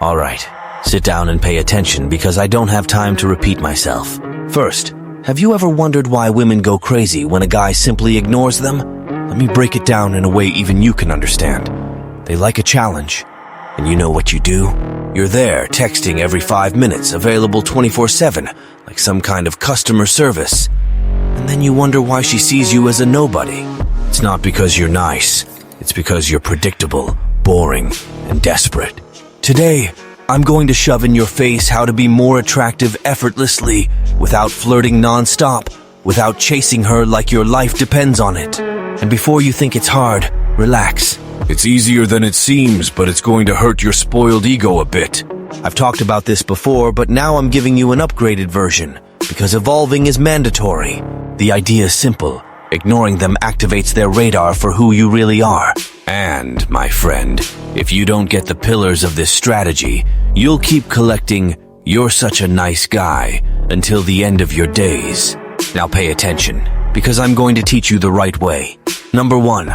Alright, sit down and pay attention because I don't have time to repeat myself. First, have you ever wondered why women go crazy when a guy simply ignores them? Let me break it down in a way even you can understand. They like a challenge. And you know what you do? You're there, texting every 5 minutes, available 24/7, like some kind of customer service. And then you wonder why she sees you as a nobody. It's not because you're nice. It's because you're predictable, boring, and desperate. Today, I'm going to shove in your face how to be more attractive effortlessly, without flirting non-stop, without chasing her like your life depends on it. And before you think it's hard, relax. It's easier than it seems, but it's going to hurt your spoiled ego a bit. I've talked about this before, but now I'm giving you an upgraded version, because evolving is mandatory. The idea is simple. Ignoring them activates their radar for who you really are. And, my friend, if you don't get the pillars of this strategy, you'll keep collecting "you're such a nice guy" until the end of your days. Now pay attention, because I'm going to teach you the right way. Number 1.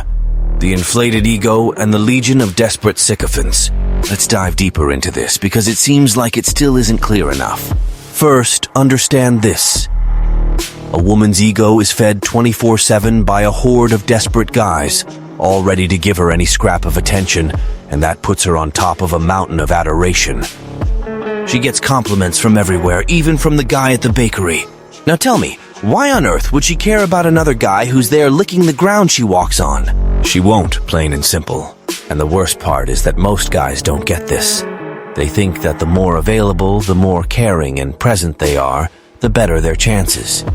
The inflated ego and the legion of desperate sycophants. Let's dive deeper into this because it seems like it still isn't clear enough. First, understand this. A woman's ego is fed 24/7 by a horde of desperate guys, all ready to give her any scrap of attention, and that puts her on top of a mountain of adoration. She gets compliments from everywhere, even from the guy at the bakery. Now tell me, why on earth would she care about another guy who's there licking the ground she walks on? She won't, plain and simple. And the worst part is that most guys don't get this. They think that the more available, the more caring and present they are, the better their chances.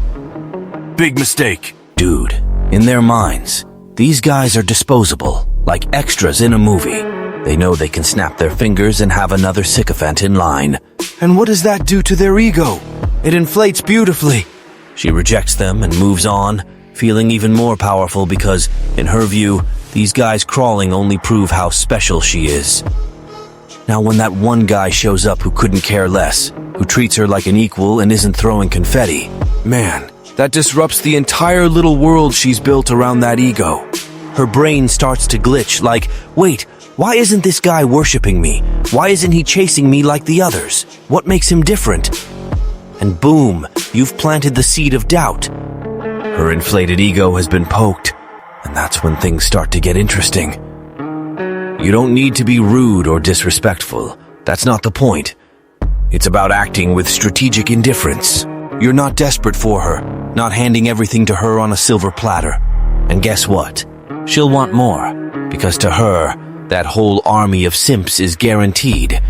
Big mistake. Dude, in their minds, these guys are disposable, like extras in a movie. They know they can snap their fingers and have another sycophant in line. And what does that do to their ego? It inflates beautifully. She rejects them and moves on, feeling even more powerful because, in her view, these guys crawling only prove how special she is. Now, when that one guy shows up who couldn't care less, who treats her like an equal and isn't throwing confetti, man, that disrupts the entire little world she's built around that ego. Her brain starts to glitch like, wait, why isn't this guy worshiping me? Why isn't he chasing me like the others? What makes him different? And boom, you've planted the seed of doubt. Her inflated ego has been poked, and that's when things start to get interesting. You don't need to be rude or disrespectful. That's not the point. It's about acting with strategic indifference. You're not desperate for her, not handing everything to her on a silver platter. And guess what? She'll want more, because to her, that whole army of simps is guaranteed.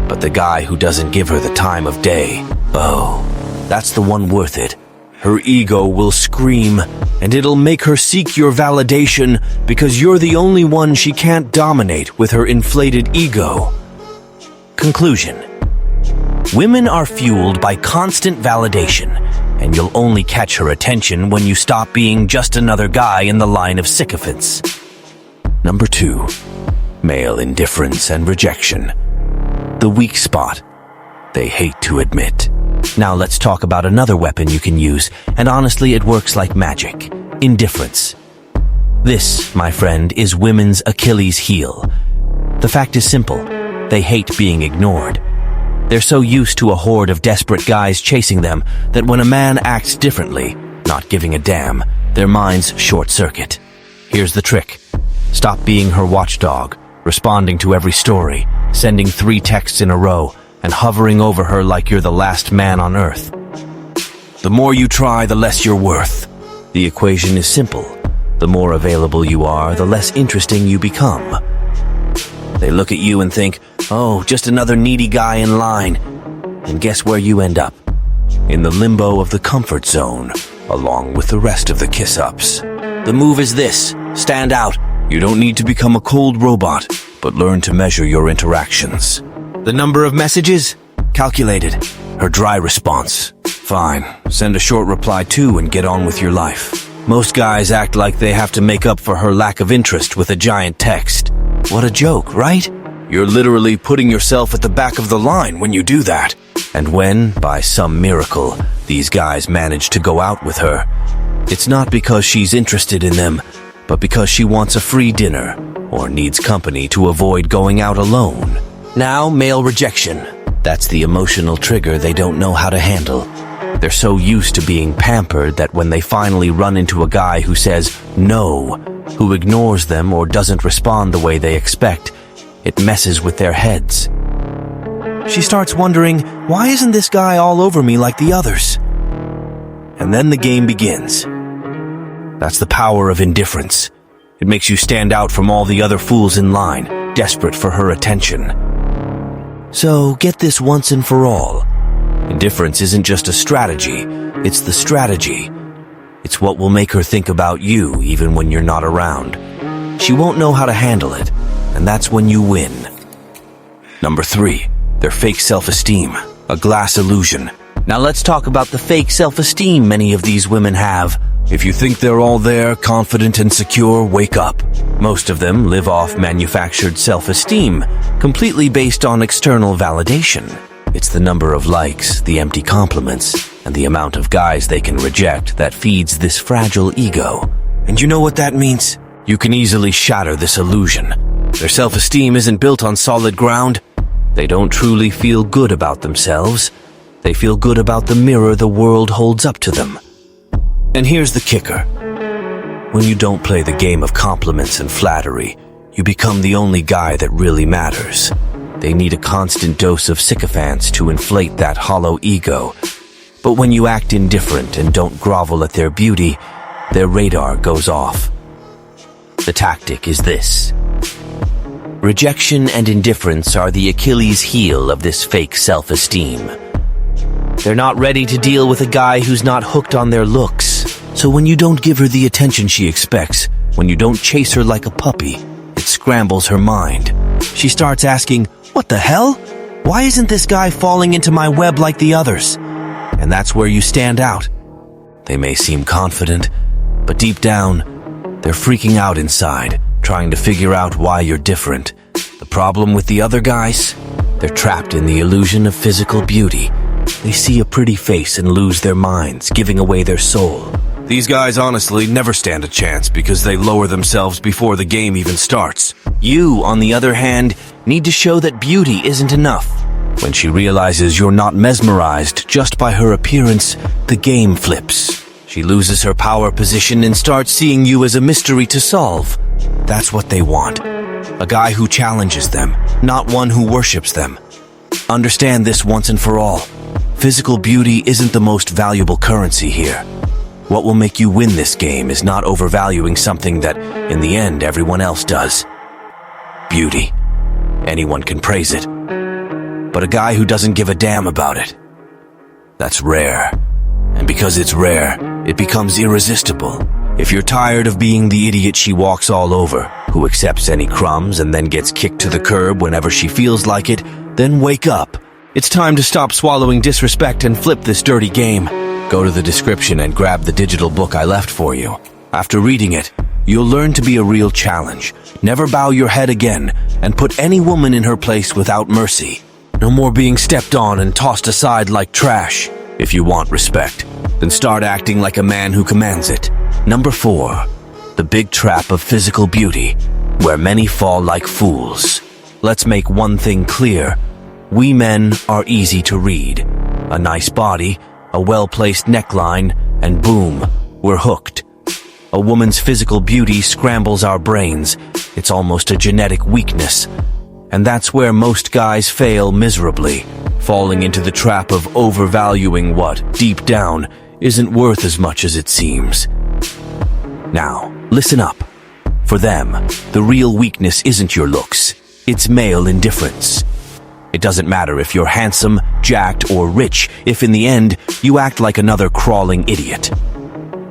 But the guy who doesn't give her the time of day, oh, that's the one worth it. Her ego will scream, and it'll make her seek your validation because you're the only one she can't dominate with her inflated ego. Conclusion. Women are fueled by constant validation, and you'll only catch her attention when you stop being just another guy in the line of sycophants. Number 2. Male indifference and rejection. The weak spot they hate to admit. Now let's talk about another weapon you can use, and honestly it works like magic. Indifference. This, my friend, is women's Achilles heel. The fact is simple. They hate being ignored. They're so used to a horde of desperate guys chasing them that when a man acts differently, not giving a damn, their minds short-circuit. Here's the trick. Stop being her watchdog, responding to every story, sending 3 texts in a row, and hovering over her like you're the last man on earth. The more you try, the less you're worth. The equation is simple. The more available you are, the less interesting you become. They look at you and think, oh, just another needy guy in line. And guess where you end up? In the limbo of the comfort zone, along with the rest of the kiss-ups. The move is this. Stand out. You don't need to become a cold robot, but learn to measure your interactions. The number of messages? Calculated. Her dry response? Fine. Send a short reply too and get on with your life. Most guys act like they have to make up for her lack of interest with a giant text. What a joke, right? You're literally putting yourself at the back of the line when you do that. And when, by some miracle, these guys manage to go out with her, it's not because she's interested in them, but because she wants a free dinner or needs company to avoid going out alone. Now, male rejection. That's the emotional trigger they don't know how to handle. They're so used to being pampered that when they finally run into a guy who says no, who ignores them or doesn't respond the way they expect, it messes with their heads. She starts wondering, why isn't this guy all over me like the others? And then the game begins. That's the power of indifference. It makes you stand out from all the other fools in line, desperate for her attention. So get this once and for all. Indifference isn't just a strategy, it's the strategy. It's what will make her think about you even when you're not around. She won't know how to handle it, and that's when you win. Number 3, their fake self-esteem, a glass illusion. Now let's talk about the fake self-esteem many of these women have. If you think they're all there, confident and secure, wake up. Most of them live off manufactured self-esteem, completely based on external validation. It's the number of likes, the empty compliments, and the amount of guys they can reject that feeds this fragile ego. And you know what that means? You can easily shatter this illusion. Their self-esteem isn't built on solid ground. They don't truly feel good about themselves. They feel good about the mirror the world holds up to them. And here's the kicker. When you don't play the game of compliments and flattery, you become the only guy that really matters. They need a constant dose of sycophants to inflate that hollow ego. But when you act indifferent and don't grovel at their beauty, their radar goes off. The tactic is this. Rejection and indifference are the Achilles heel of this fake self-esteem. They're not ready to deal with a guy who's not hooked on their looks. So when you don't give her the attention she expects, when you don't chase her like a puppy, it scrambles her mind. She starts asking, "What the hell? Why isn't this guy falling into my web like the others?" And that's where you stand out. They may seem confident, but deep down, they're freaking out inside, trying to figure out why you're different. The problem with the other guys? They're trapped in the illusion of physical beauty. They see a pretty face and lose their minds, giving away their soul. These guys honestly never stand a chance because they lower themselves before the game even starts. You, on the other hand, need to show that beauty isn't enough. When she realizes you're not mesmerized just by her appearance, the game flips. She loses her power position and starts seeing you as a mystery to solve. That's what they want. A guy who challenges them, not one who worships them. Understand this once and for all. Physical beauty isn't the most valuable currency here. What will make you win this game is not overvaluing something that, in the end, everyone else does. Beauty. Anyone can praise it. But a guy who doesn't give a damn about it, that's rare. And because it's rare, it becomes irresistible. If you're tired of being the idiot she walks all over, who accepts any crumbs and then gets kicked to the curb whenever she feels like it, then wake up. It's time to stop swallowing disrespect and flip this dirty game. Go to the description and grab the digital book I left for you. After reading it, you'll learn to be a real challenge. Never bow your head again, and put any woman in her place without mercy. No more being stepped on and tossed aside like trash. If you want respect, then start acting like a man who commands it. Number 4, the big trap of physical beauty, where many fall like fools. Let's make one thing clear. We men are easy to read. A nice body, a well-placed neckline, and boom, we're hooked. A woman's physical beauty scrambles our brains. It's almost a genetic weakness. And that's where most guys fail miserably, falling into the trap of overvaluing what, deep down, isn't worth as much as it seems. Now, listen up. For them, the real weakness isn't your looks. It's male indifference. It doesn't matter if you're handsome, jacked, or rich, if in the end, you act like another crawling idiot.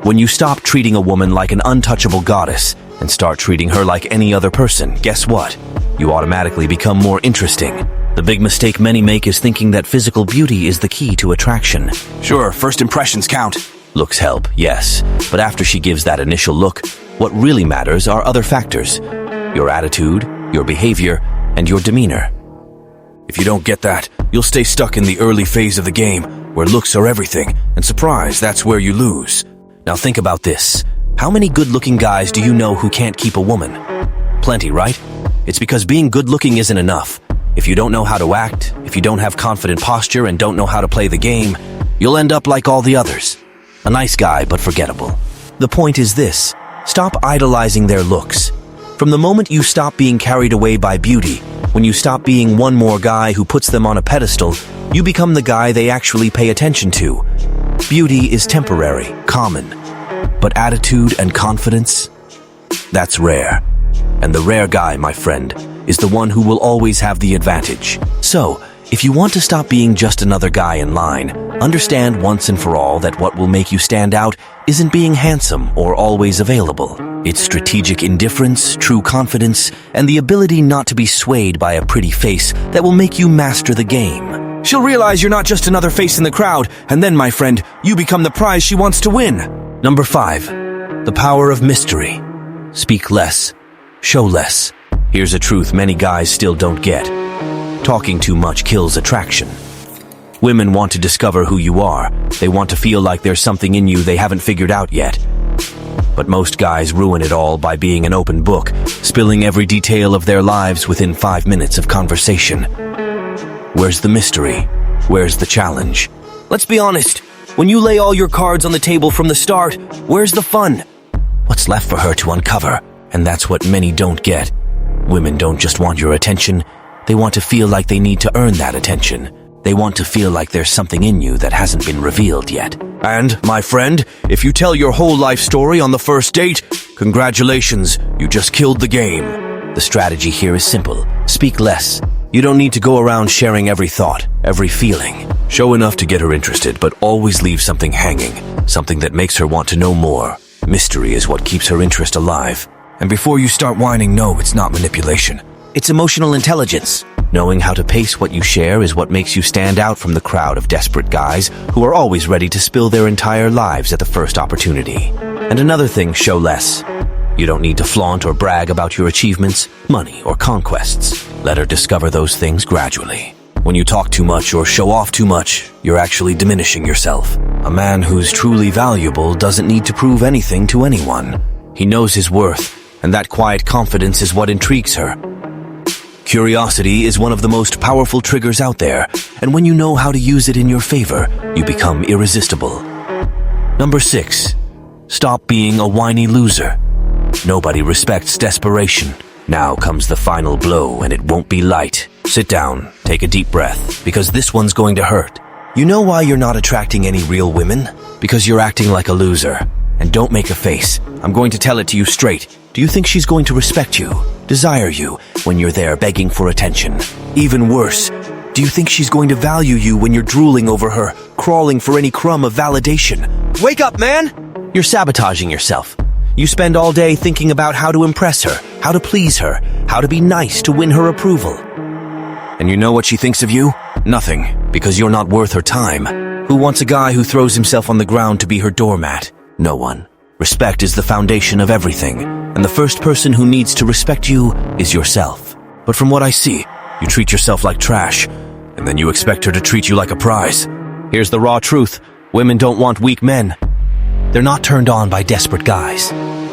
When you stop treating a woman like an untouchable goddess and start treating her like any other person, guess what? You automatically become more interesting. The big mistake many make is thinking that physical beauty is the key to attraction. Sure, first impressions count. Looks help, yes. But after she gives that initial look, what really matters are other factors. Your attitude, your behavior, and your demeanor. If you don't get that, you'll stay stuck in the early phase of the game, where looks are everything, and surprise, that's where you lose. Now think about this. How many good-looking guys do you know who can't keep a woman? Plenty, right? It's because being good-looking isn't enough. If you don't know how to act, if you don't have confident posture and don't know how to play the game, you'll end up like all the others. A nice guy, but forgettable. The point is this: stop idolizing their looks. From the moment you stop being carried away by beauty, when you stop being one more guy who puts them on a pedestal, you become the guy they actually pay attention to. Beauty is temporary, common, but attitude and confidence, that's rare. And the rare guy, my friend, is the one who will always have the advantage. So, if you want to stop being just another guy in line, understand once and for all that what will make you stand out isn't being handsome or always available. It's strategic indifference, true confidence, and the ability not to be swayed by a pretty face that will make you master the game. She'll realize you're not just another face in the crowd, and then, my friend, you become the prize she wants to win. Number 5. The power of mystery. Speak less. Show less. Here's a truth many guys still don't get. Talking too much kills attraction. Women want to discover who you are. They want to feel like there's something in you they haven't figured out yet. But most guys ruin it all by being an open book, spilling every detail of their lives within 5 minutes of conversation. Where's the mystery? Where's the challenge? Let's be honest. When you lay all your cards on the table from the start, where's the fun? What's left for her to uncover? And that's what many don't get. Women don't just want your attention. They want to feel like they need to earn that attention. They want to feel like there's something in you that hasn't been revealed yet. And, my friend, if you tell your whole life story on the first date, congratulations, you just killed the game. The strategy here is simple. Speak less. You don't need to go around sharing every thought, every feeling. Show enough to get her interested, but always leave something hanging, something that makes her want to know more. Mystery is what keeps her interest alive. And before you start whining, no, it's not manipulation. It's emotional intelligence. Knowing how to pace what you share is what makes you stand out from the crowd of desperate guys who are always ready to spill their entire lives at the first opportunity. And another thing, show less. You don't need to flaunt or brag about your achievements, money, or conquests. Let her discover those things gradually. When you talk too much or show off too much, you're actually diminishing yourself. A man who's truly valuable doesn't need to prove anything to anyone. He knows his worth, and that quiet confidence is what intrigues her. Curiosity is one of the most powerful triggers out there, and when you know how to use it in your favor, you become irresistible. Number 6. Stop being a whiny loser. Nobody respects desperation. Now comes the final blow, and it won't be light. Sit down, take a deep breath, because this one's going to hurt. You know why you're not attracting any real women? Because you're acting like a loser. And don't make a face. I'm going to tell it to you straight. Do you think she's going to respect you, desire you, when you're there begging for attention? Even worse, do you think she's going to value you when you're drooling over her, crawling for any crumb of validation? Wake up, man! You're sabotaging yourself. You spend all day thinking about how to impress her, how to please her, how to be nice to win her approval. And you know what she thinks of you? Nothing, because you're not worth her time. Who wants a guy who throws himself on the ground to be her doormat? No one. Respect is the foundation of everything, and the first person who needs to respect you is yourself. But from what I see, you treat yourself like trash, and then you expect her to treat you like a prize. Here's the raw truth. Women don't want weak men. They're not turned on by desperate guys.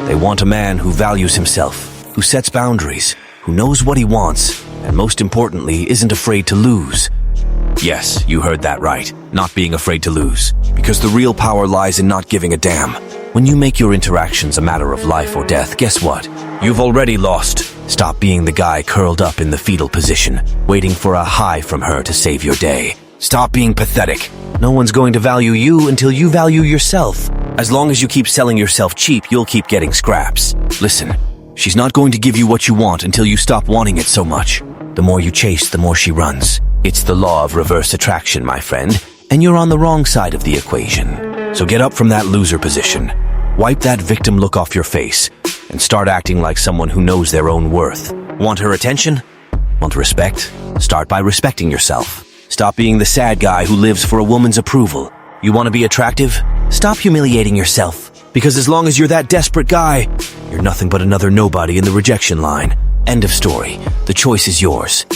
They want a man who values himself, who sets boundaries, who knows what he wants, and most importantly, isn't afraid to lose. Yes, you heard that right. Not being afraid to lose. Because the real power lies in not giving a damn. When you make your interactions a matter of life or death, guess what? You've already lost. Stop being the guy curled up in the fetal position, waiting for a high from her to save your day. Stop being pathetic. No one's going to value you until you value yourself. As long as you keep selling yourself cheap, you'll keep getting scraps. Listen, she's not going to give you what you want until you stop wanting it so much. The more you chase, the more she runs. It's the law of reverse attraction, my friend, and you're on the wrong side of the equation. So get up from that loser position. Wipe that victim look off your face and start acting like someone who knows their own worth. Want her attention? Want respect? Start by respecting yourself. Stop being the sad guy who lives for a woman's approval. You want to be attractive? Stop humiliating yourself. Because as long as you're that desperate guy, you're nothing but another nobody in the rejection line. End of story. The choice is yours.